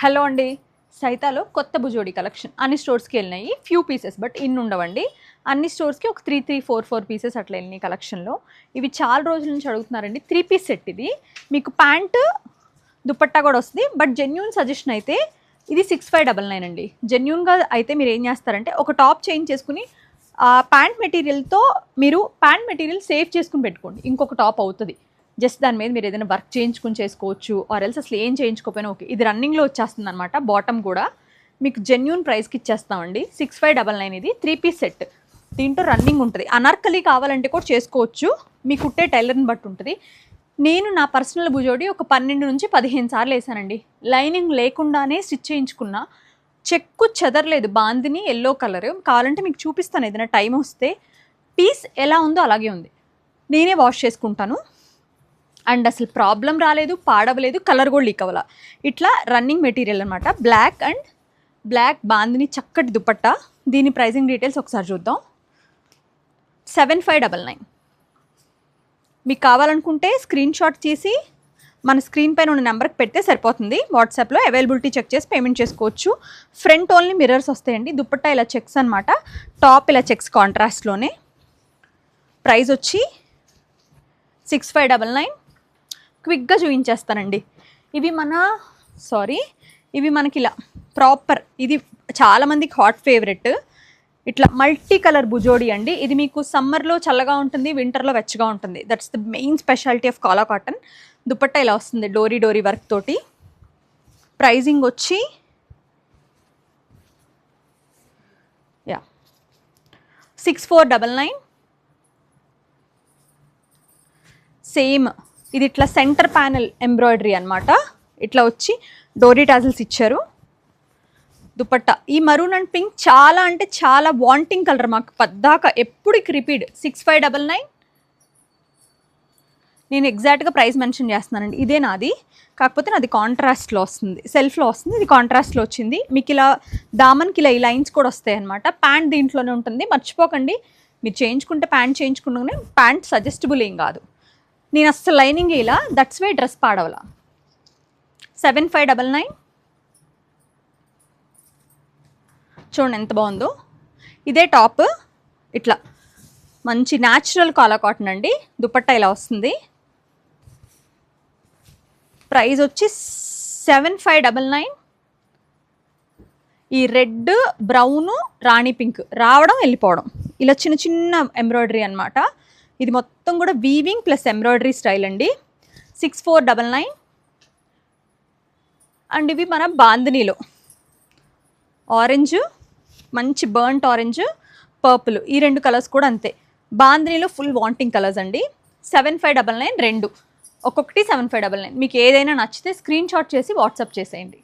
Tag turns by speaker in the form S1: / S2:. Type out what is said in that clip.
S1: Hello అండి, సైతాలో కొత్త బుజోడి collection అన్ని స్టోర్స్కి వెళ్ళినాయి. ఫ్యూ పీసెస్ బట్ ఇన్ని ఉండవండి. అన్ని స్టోర్స్కి ఒక 3 పీసెస్ అట్లా వెళ్ళినాయి కలెక్షన్లో. ఇవి చాలా రోజుల నుంచి అడుగుతున్నారండి. 3 పీస్ సెట్ ఇది. మీకు ప్యాంటు దుపట్టా కూడా వస్తుంది. బట్ జెన్యూన్ సజెషన్ అయితే ఇది 6599 అండి. జెన్యూన్గా అయితే మీరు ఏం చేస్తారంటే ఒక టాప్ చేంజ్ చేసుకుని ప్యాంట్ మెటీరియల్తో మీరు ప్యాంట్ మెటీరియల్ సేవ్ చేసుకుని పెట్టుకోండి. ఇంకొక టాప్ అవుతుంది. జస్ట్ దాని మీద మీరు ఏదైనా వర్క్ చేయించుకుని చేసుకోవచ్చు, ఆర్ ఎల్స్ అసలు ఏం చేయించుకోకపోయినా ఓకే. ఇది రన్నింగ్లో వచ్చేస్తుంది అనమాట. బాటమ్ కూడా మీకు జెన్యూన్ ప్రైస్కి ఇచ్చేస్తామండి. 6599 ఇది 3 పీస్ సెట్. దీంట్లో రన్నింగ్ ఉంటుంది. అనార్కలి కావాలంటే కూడా చేసుకోవచ్చు, మీ కుట్టే టైలర్ని బట్టి ఉంటుంది. నేను నా పర్సనల్ బుజోడి ఒక 12 నుంచి 15 సార్లు వేసానండి. లైనింగ్ లేకుండానే స్టిచ్ చేయించుకున్నా. చెక్కు చెదరలేదు. బాందిని ఎల్లో కలర్ కావాలంటే మీకు చూపిస్తాను ఏదైనా టైం వస్తే. పీస్ ఎలా ఉందో అలాగే ఉంది. నేనే వాష్ చేసుకుంటాను. అండ్ అసలు ప్రాబ్లం రాలేదు, పాడవలేదు, కలర్ కూడా లీక్ అవ్వాల. ఇట్లా రన్నింగ్ మెటీరియల్ అనమాట. బ్లాక్ అండ్ బ్లాక్ బాందిని చక్కటి దుపట్టా. దీని ప్రైజింగ్ డీటెయిల్స్ ఒకసారి చూద్దాం. 7599. మీకు కావాలనుకుంటే స్క్రీన్ షాట్ తీసి మన స్క్రీన్ పైన ఉన్న నెంబర్కి పెడితే సరిపోతుంది. వాట్సాప్లో అవైలబిలిటీ చెక్ చేసి పేమెంట్ చేసుకోవచ్చు. ఫ్రంట్ ఓన్లీ మిర్రర్స్ వస్తాయండి. దుపట్టా ఇలా చెక్స్ అనమాట. టాప్ ఇలా చెక్స్ కాంట్రాస్ట్లోనే. ప్రైస్ వచ్చి 6599. క్విక్గా చూపించేస్తానండి. ఇవి మనకి ఇలా ప్రాపర్, ఇది చాలామందికి హాట్ ఫేవరెట్. ఇట్లా మల్టీ కలర్ బుజోడి అండి. ఇది మీకు సమ్మర్లో చల్లగా ఉంటుంది, వింటర్లో వెచ్చగా ఉంటుంది. That's the main speciality of కాలా కాటన్. దుపట్టా ఇలా వస్తుంది డోరీ వర్క్ తోటి. ప్రైజింగ్ వచ్చి 6499. సేమ్ ఇది ఇట్లా సెంటర్ ప్యానెల్ ఎంబ్రాయిడరీ అనమాట. ఇట్లా వచ్చి డోరీ టాజిల్స్ ఇచ్చారు. దుపట్టా ఈ మరూన్ అండ్ పింక్ చాలా అంటే చాలా వాంటింగ్ కలర్. మాకు పద్దాక ఎప్పుడుకి రిపీట్. 6599. నేను ఎగ్జాక్ట్గా ప్రైస్ మెన్షన్ చేస్తున్నానండి. ఇదే నాది, కాకపోతే నాది కాంట్రాస్ట్లో వస్తుంది, సెల్ఫ్లో వస్తుంది. ఇది కాంట్రాస్ట్లో వచ్చింది. మీకు ఇలా దామన్కి ఇలా ఈ లైన్స్ కూడా వస్తాయి అనమాట. ప్యాంట్ దీంట్లోనే ఉంటుంది. మర్చిపోకండి, మీరు చేయించుకుంటే ప్యాంట్ చేయించుకుంటూనే ప్యాంట్ సజెస్టబుల్ ఏం కాదు. నేను అసలు లైనింగ్ ఇలా, దట్స్ వై డ్రెస్ పాడవలా. 7599. చూడండి ఎంత బాగుందో. ఇదే టాప్. ఇట్లా మంచి న్యాచురల్ కాలా కాటన్ అండి. దుపట్టా ఇలా వస్తుంది. ప్రైస్ వచ్చి 7599. ఈ రెడ్, బ్రౌను, రాణి పింక్ రావడం వెళ్ళిపోవడం, ఇలా చిన్న చిన్న ఎంబ్రాయిడరీ అనమాట. ఇది మొత్తం కూడా వీవింగ్ ప్లస్ ఎంబ్రాయిడరీ స్టైల్ అండి. 6499. అండ్ ఇవి మన బాందినీలో ఆరెంజ్, మంచి బర్న్ట్ ఆరెంజ్, పర్పుల్, ఈ 2 కలర్స్ కూడా అంతే. బాందినీలో ఫుల్ వాంటింగ్ కలర్స్ అండి. 7599 రెండు, ఒక్కొక్కటి 7599. మీకు ఏదైనా నచ్చితే స్క్రీన్ షాట్ చేసి వాట్సాప్ చేసేయండి.